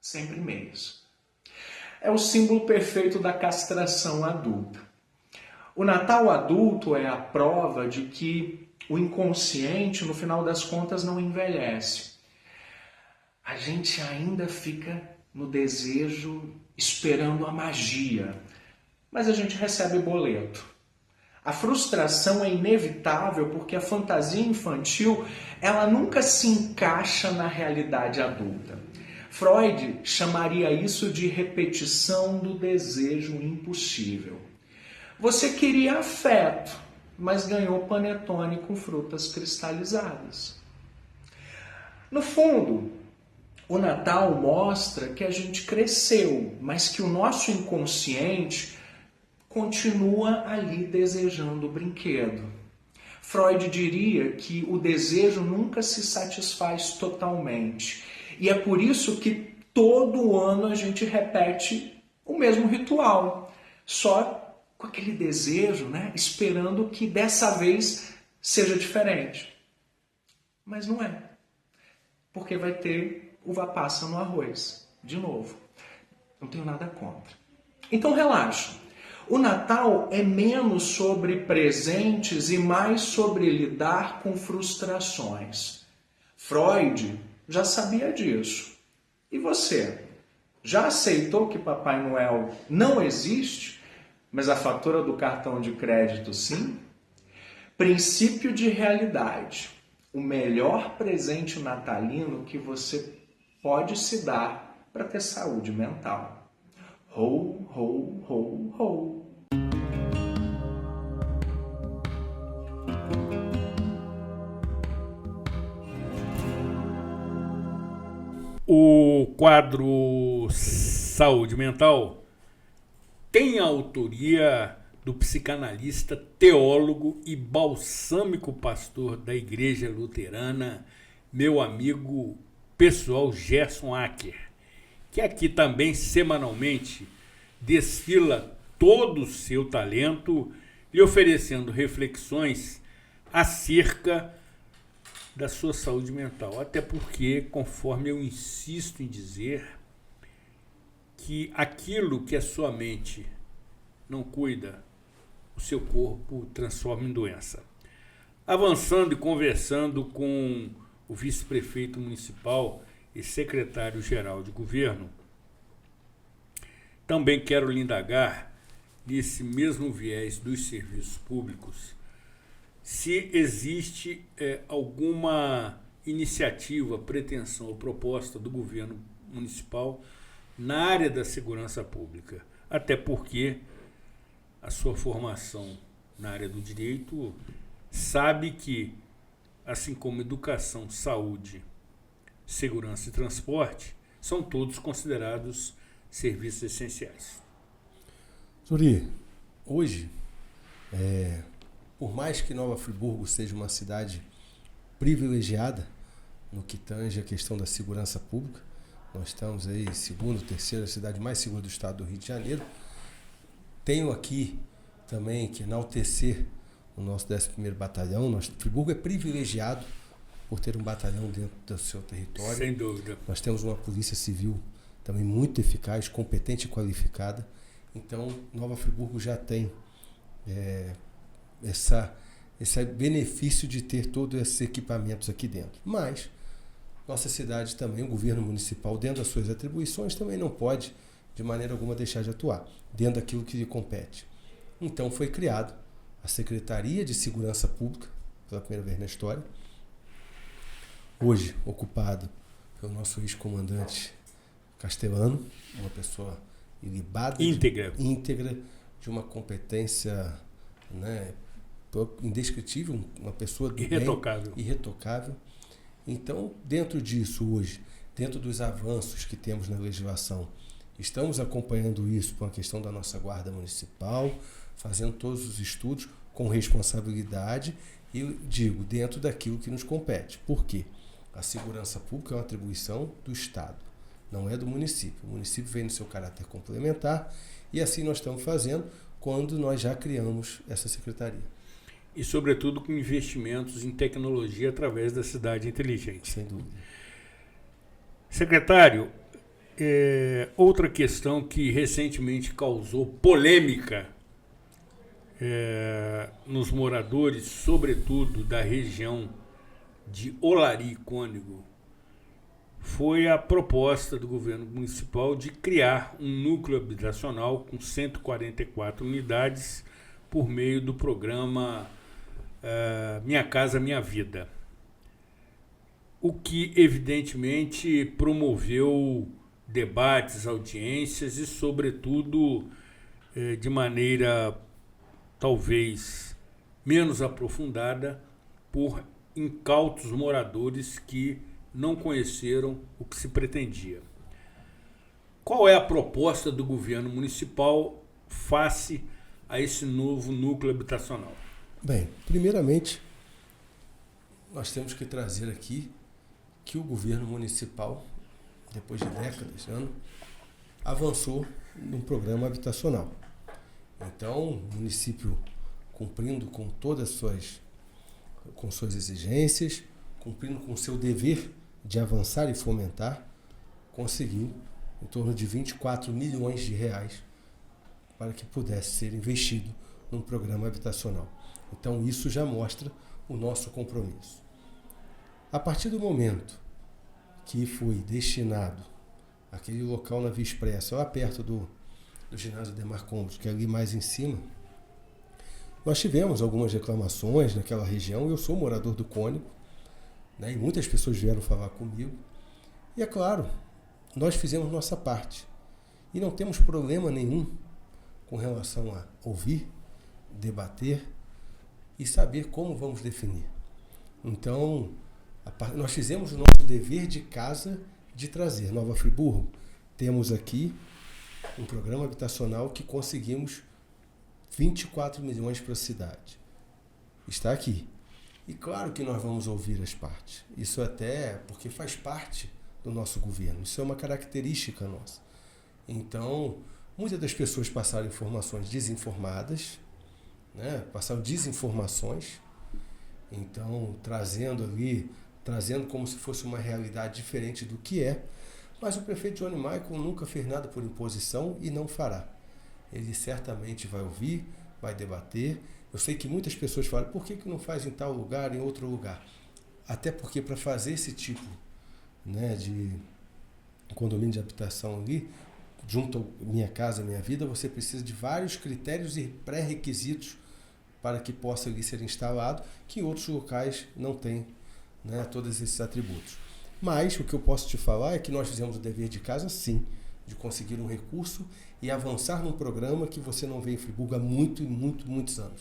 Sempre meias. É o símbolo perfeito da castração adulta. O Natal adulto é a prova de que o inconsciente, no final das contas, não envelhece. A gente ainda fica no desejo, esperando a magia, mas a gente recebe boleto. A frustração é inevitável porque a fantasia infantil ela nunca se encaixa na realidade adulta. Freud chamaria isso de repetição do desejo impossível. Você queria afeto, mas ganhou panetone com frutas cristalizadas. No fundo, o Natal mostra que a gente cresceu, mas que o nosso inconsciente continua ali desejando o brinquedo. Freud diria que o desejo nunca se satisfaz totalmente. E é por isso que todo ano a gente repete o mesmo ritual, só com aquele desejo, né? Esperando que dessa vez seja diferente. Mas não é. Porque vai ter uva passa no arroz. De novo. Não tenho nada contra. Então relaxa. O Natal é menos sobre presentes e mais sobre lidar com frustrações. Freud já sabia disso. E você? Já aceitou que Papai Noel não existe, mas a fatura do cartão de crédito sim? Princípio de realidade. O melhor presente natalino que você pode se dar para ter saúde mental. Ho, ho, ho, ho. O quadro Saúde Mental tem a autoria do psicanalista, teólogo e balsâmico pastor da Igreja Luterana, meu amigo pessoal Gerson Acker, que aqui também semanalmente desfila todo o seu talento lhe oferecendo reflexões acerca da sua saúde mental. Até porque, conforme eu insisto em dizer, que aquilo que a sua mente não cuida, o seu corpo transforma em doença. Avançando e conversando com o vice-prefeito municipal e secretário-geral de governo, também quero lhe indagar, nesse mesmo viés dos serviços públicos, se existe alguma iniciativa, pretensão ou proposta do governo municipal na área da segurança pública. Até porque a sua formação na área do direito sabe que, assim como educação, saúde, segurança e transporte, são todos considerados serviços essenciais. Turi, hoje, por mais que Nova Friburgo seja uma cidade privilegiada no que tange a questão da segurança pública, nós estamos aí segunda, terceira cidade mais segura do estado do Rio de Janeiro. Tenho aqui também que enaltecer o nosso 11º Batalhão. Friburgo é privilegiado por ter um batalhão dentro do seu território. Sem dúvida. Nós temos uma polícia civil também muito eficaz, competente e qualificada. Então, Nova Friburgo já tem esse benefício de ter todos esses equipamentos aqui dentro. Mas nossa cidade também, o governo municipal, dentro das suas atribuições, também não pode, de maneira alguma, deixar de atuar, dentro daquilo que lhe compete. Então foi criado a Secretaria de Segurança Pública, pela primeira vez na história, hoje ocupado pelo nosso ex-comandante Castelano, uma pessoa ilibada, íntegra, de uma competência, né, indescritível, uma pessoa do irretocável. Bem, irretocável. Então, dentro disso hoje, dentro dos avanços que temos na legislação, estamos acompanhando isso com a questão da nossa guarda municipal, fazendo todos os estudos com responsabilidade e, digo, dentro daquilo que nos compete. Por quê? A segurança pública é uma atribuição do Estado, não é do município. O município vem no seu caráter complementar e assim nós estamos fazendo quando nós já criamos essa secretaria. E, sobretudo, com investimentos em tecnologia através da cidade inteligente. Sem dúvida. Secretário, outra questão que recentemente causou polêmica nos moradores, sobretudo da região de Olari e Cônego, foi a proposta do governo municipal de criar um núcleo habitacional com 144 unidades por meio do programa Minha Casa Minha Vida, o que evidentemente promoveu debates, audiências e, sobretudo, de maneira talvez menos aprofundada, por incautos moradores que não conheceram o que se pretendia. Qual é a proposta do governo municipal face a esse novo núcleo habitacional? Bem, primeiramente, nós temos que trazer aqui que o governo municipal, depois de décadas, avançou num programa habitacional. Então, o município, cumprindo com todas suas exigências, cumprindo com o seu dever de avançar e fomentar, conseguiu em torno de 24 milhões de reais para que pudesse ser investido num programa habitacional. Então, isso já mostra o nosso compromisso. A partir do momento que foi destinado aquele local na Via Expressa, lá perto do ginásio Demar Combos, que é ali mais em cima, nós tivemos algumas reclamações naquela região. Eu sou morador do Cônego, né, e muitas pessoas vieram falar comigo. E é claro, nós fizemos nossa parte. E não temos problema nenhum com relação a ouvir, debater e saber como vamos definir. Então, nós fizemos o nosso dever de casa de trazer Nova Friburgo. Temos aqui um programa habitacional que conseguimos 24 milhões para a cidade. Está aqui. E claro que nós vamos ouvir as partes. Isso até porque faz parte do nosso governo. Isso é uma característica nossa. Então, muitas das pessoas passaram informações desinformadas, né? Passaram desinformações. Então, trazendo como se fosse uma realidade diferente do que é. Mas o prefeito Johnny Michael nunca fez nada por imposição e não fará. Ele certamente vai ouvir, vai debater. Eu sei que muitas pessoas falam, por que não faz em tal lugar, em outro lugar? Até porque para fazer esse tipo, né, de condomínio de habitação ali, junto ao Minha Casa Minha Vida, você precisa de vários critérios e pré-requisitos para que possa ali ser instalado, que em outros locais não tem, né, todos esses atributos. Mas o que eu posso te falar é que nós fizemos o dever de casa, sim, de conseguir um recurso e avançar num programa que você não vê em Friburgo há muitos anos.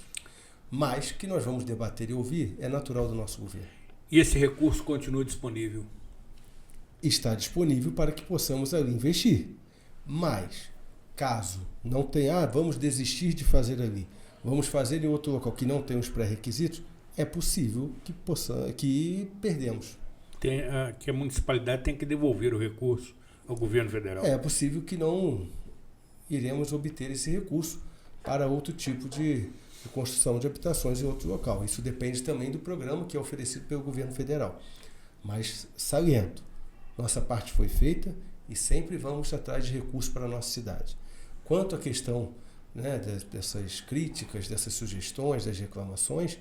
Mas que nós vamos debater e ouvir é natural do nosso governo. E esse recurso continua disponível? Está disponível para que possamos ali investir. Mas caso não tenha, vamos desistir de fazer ali, vamos fazer em outro local que não tem os pré-requisitos, é possível que perdemos. Que a municipalidade tem que devolver o recurso ao governo federal. É possível que não iremos obter esse recurso para outro tipo de construção de habitações em outro local. Isso depende também do programa que é oferecido pelo governo federal. Mas saliento, nossa parte foi feita e sempre vamos atrás de recursos para a nossa cidade. Quanto à questão, né, dessas críticas, dessas sugestões, das reclamações,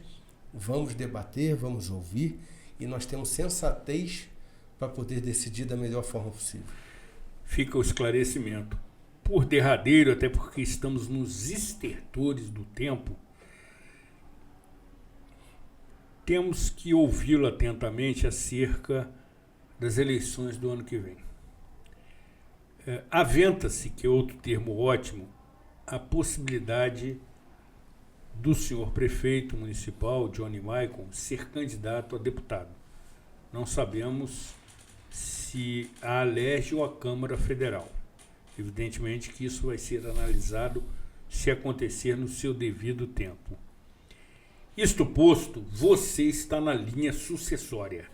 vamos debater, vamos ouvir e nós temos sensatez para poder decidir da melhor forma possível. Fica o esclarecimento. Por derradeiro, até porque estamos nos estertores do tempo, temos que ouvi-lo atentamente acerca das eleições do ano que vem. Aventa-se, que é outro termo ótimo, a possibilidade do senhor prefeito municipal, Johnny Maicon, ser candidato a deputado. Não sabemos se a Alerj ou a Câmara Federal. Evidentemente que isso vai ser analisado se acontecer no seu devido tempo. Isto posto, você está na linha sucessória.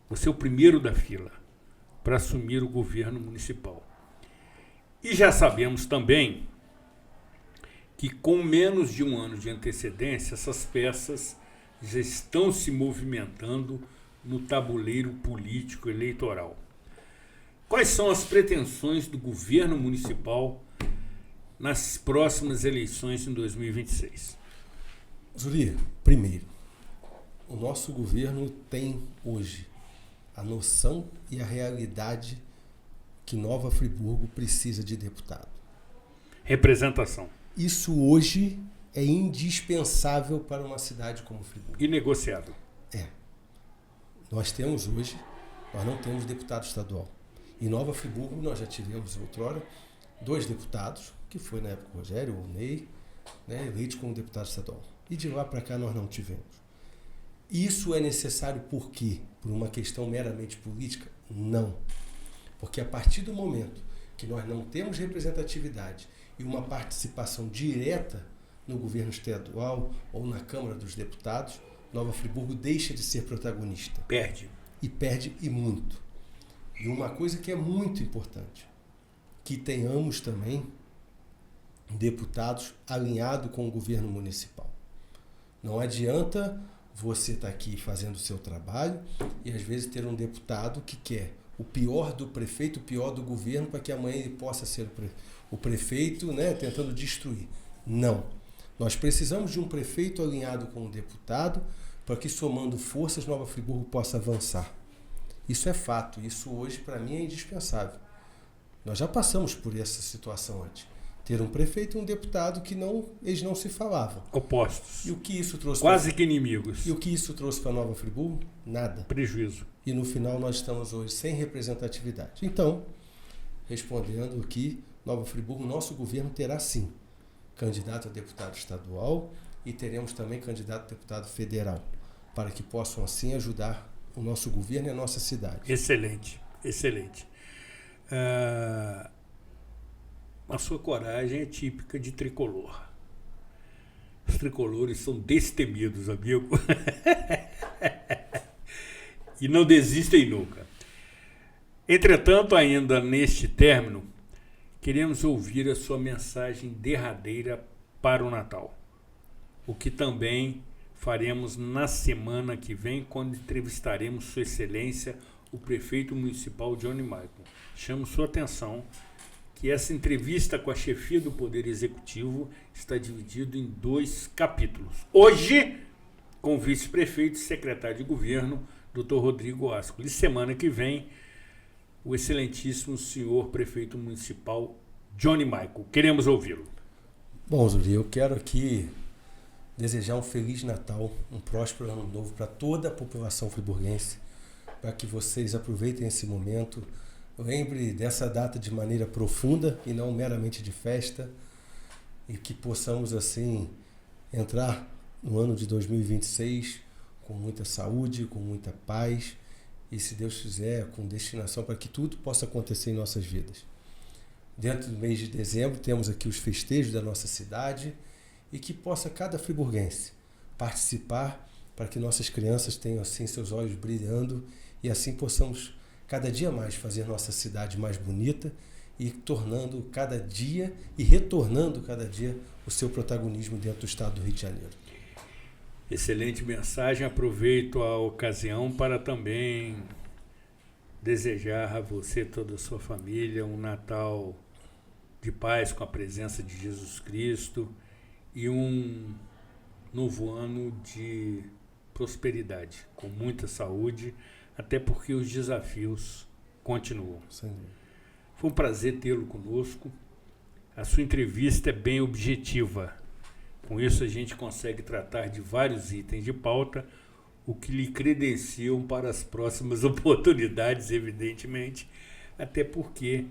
Você é o primeiro da fila para assumir o governo municipal. E já sabemos também que com menos de um ano de antecedência, essas peças já estão se movimentando no tabuleiro político eleitoral. Quais são as pretensões do governo municipal nas próximas eleições em 2026? Zuri, primeiro, o nosso governo tem hoje a noção e a realidade que Nova Friburgo precisa de deputado. Representação. Isso hoje é indispensável para uma cidade como Friburgo. Inegociável. Nós não temos deputado estadual. Em Nova Friburgo nós já tivemos outrora 2 deputados, que foi na época o Rogério, o Ney, né, eleito como deputado estadual. E de lá para cá nós não tivemos. Isso é necessário por quê? Por uma questão meramente política? Não. Porque a partir do momento que nós não temos representatividade e uma participação direta no governo estadual ou na Câmara dos Deputados, Nova Friburgo deixa de ser protagonista. Perde. E perde e muito. E uma coisa que é muito importante, que tenhamos também deputados alinhados com o governo municipal. Não adianta você estar aqui fazendo o seu trabalho e às vezes ter um deputado que quer o pior do prefeito, o pior do governo, para que amanhã ele possa ser o prefeito, né, tentando destruir. Não. Nós precisamos de um prefeito alinhado com um deputado para que, somando forças, Nova Friburgo possa avançar. Isso é fato. Isso hoje, para mim, é indispensável. Nós já passamos por essa situação antes. Ter um prefeito e um deputado que eles não se falavam. Opostos. E o que isso trouxe? Quase que inimigos. E o que isso trouxe para Nova Friburgo? Nada. Prejuízo. E no final nós estamos hoje sem representatividade. Então, respondendo aqui, Nova Friburgo, nosso governo terá sim candidato a deputado estadual e teremos também candidato a deputado federal, para que possam assim ajudar o nosso governo e a nossa cidade. Excelente, excelente. A sua coragem é típica de tricolor. Os tricolores são destemidos, amigo. E não desistem nunca. Entretanto, ainda neste término, queremos ouvir a sua mensagem derradeira para o Natal. O que também faremos na semana que vem, quando entrevistaremos Sua Excelência, o prefeito municipal Johnny Maicon. Chamo sua atenção que essa entrevista com a chefia do Poder Executivo está dividida em 2 capítulos. Hoje, com o vice-prefeito e secretário de governo, Dr. Rodrigo Ascoli. E semana que vem, o excelentíssimo senhor prefeito municipal Johnny Maicon. Queremos ouvi-lo. Bom, Zuri, eu quero aqui desejar um Feliz Natal, um próspero Ano Novo para toda a população friburguense, para que vocês aproveitem esse momento, lembre dessa data de maneira profunda e não meramente de festa, e que possamos assim entrar no ano de 2026 com muita saúde, com muita paz e, se Deus quiser, com destinação para que tudo possa acontecer em nossas vidas. Dentro do mês de dezembro temos aqui os festejos da nossa cidade e que possa cada friburguense participar para que nossas crianças tenham assim seus olhos brilhando e assim possamos cada dia mais fazer nossa cidade mais bonita e tornando cada dia e retornando cada dia o seu protagonismo dentro do estado do Rio de Janeiro. Excelente mensagem. Aproveito a ocasião para também desejar a você e toda a sua família um Natal de paz com a presença de Jesus Cristo e um novo ano de prosperidade, com muita saúde, até porque os desafios continuam. Sim. Foi um prazer tê-lo conosco. A sua entrevista é bem objetiva. Com isso a gente consegue tratar de vários itens de pauta, o que lhe credenciam para as próximas oportunidades, evidentemente, até porque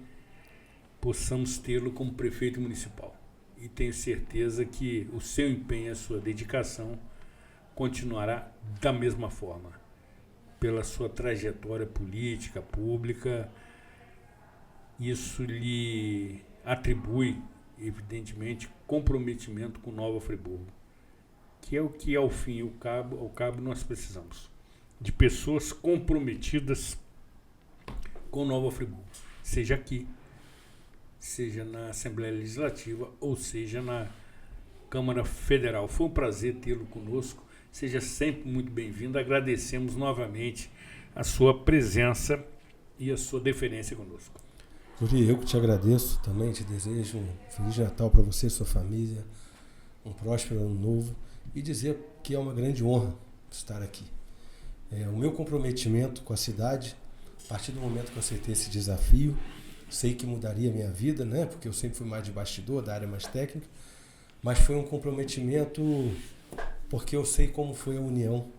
possamos tê-lo como prefeito municipal. E tenho certeza que o seu empenho e a sua dedicação continuará da mesma forma, pela sua trajetória política, pública. Isso lhe atribui, evidentemente, comprometimento com Nova Friburgo, que é o que, ao fim e ao cabo, nós precisamos, de pessoas comprometidas com Nova Friburgo, seja aqui, seja na Assembleia Legislativa ou seja na Câmara Federal. Foi um prazer tê-lo conosco, seja sempre muito bem-vindo. Agradecemos novamente a sua presença e a sua deferência conosco. Yuri, eu que te agradeço também, te desejo um Feliz Natal para você e sua família, um próspero ano novo e dizer que é uma grande honra estar aqui. O meu comprometimento com a cidade, a partir do momento que eu aceitei esse desafio, sei que mudaria a minha vida, né? Porque eu sempre fui mais de bastidor, da área mais técnica, mas foi um comprometimento porque eu sei como foi a união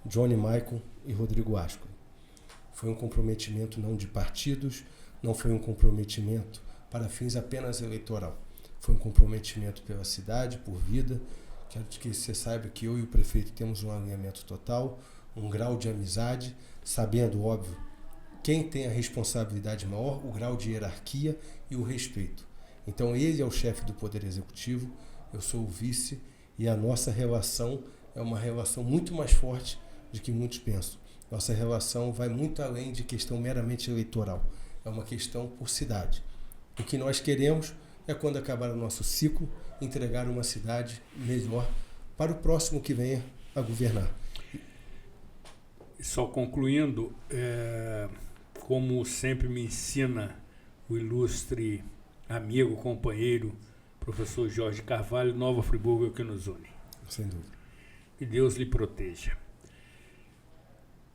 Johnny Maicon e Rodrigo Ascoli. Foi um comprometimento não de partidos, não foi um comprometimento para fins apenas eleitoral. Foi um comprometimento pela cidade, por vida. Quero que você saiba que eu e o prefeito temos um alinhamento total, um grau de amizade, sabendo, óbvio, quem tem a responsabilidade maior, o grau de hierarquia e o respeito. Então ele é o chefe do Poder Executivo, eu sou o vice e a nossa relação é uma relação muito mais forte do que muitos pensam. Nossa relação vai muito além de questão meramente eleitoral. É uma questão por cidade. O que nós queremos é, quando acabar o nosso ciclo, entregar uma cidade melhor para o próximo que venha a governar. Só concluindo, como sempre me ensina o ilustre amigo, companheiro, professor Jorge Carvalho, Nova Friburgo é o que nos une. Sem dúvida. Que Deus lhe proteja.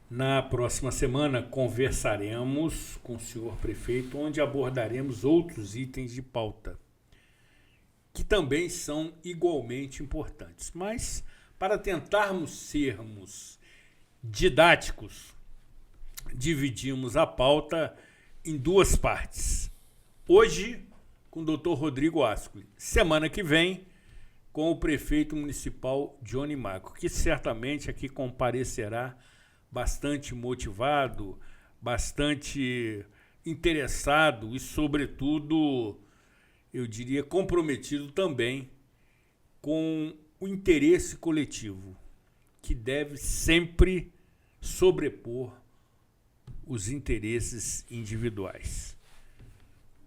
Na próxima semana conversaremos com o senhor prefeito, onde abordaremos outros itens de pauta, que também são igualmente importantes. Mas, para tentarmos sermos didáticos, dividimos a pauta em duas partes. Hoje, com o Dr. Rodrigo Ascoli. Semana que vem, com o prefeito municipal Johnny Maicon, que certamente aqui comparecerá bastante motivado, bastante interessado e, sobretudo, eu diria, comprometido também com o interesse coletivo, que deve sempre sobrepor os interesses individuais.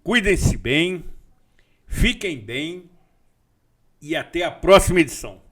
Cuidem-se bem, fiquem bem e até a próxima edição.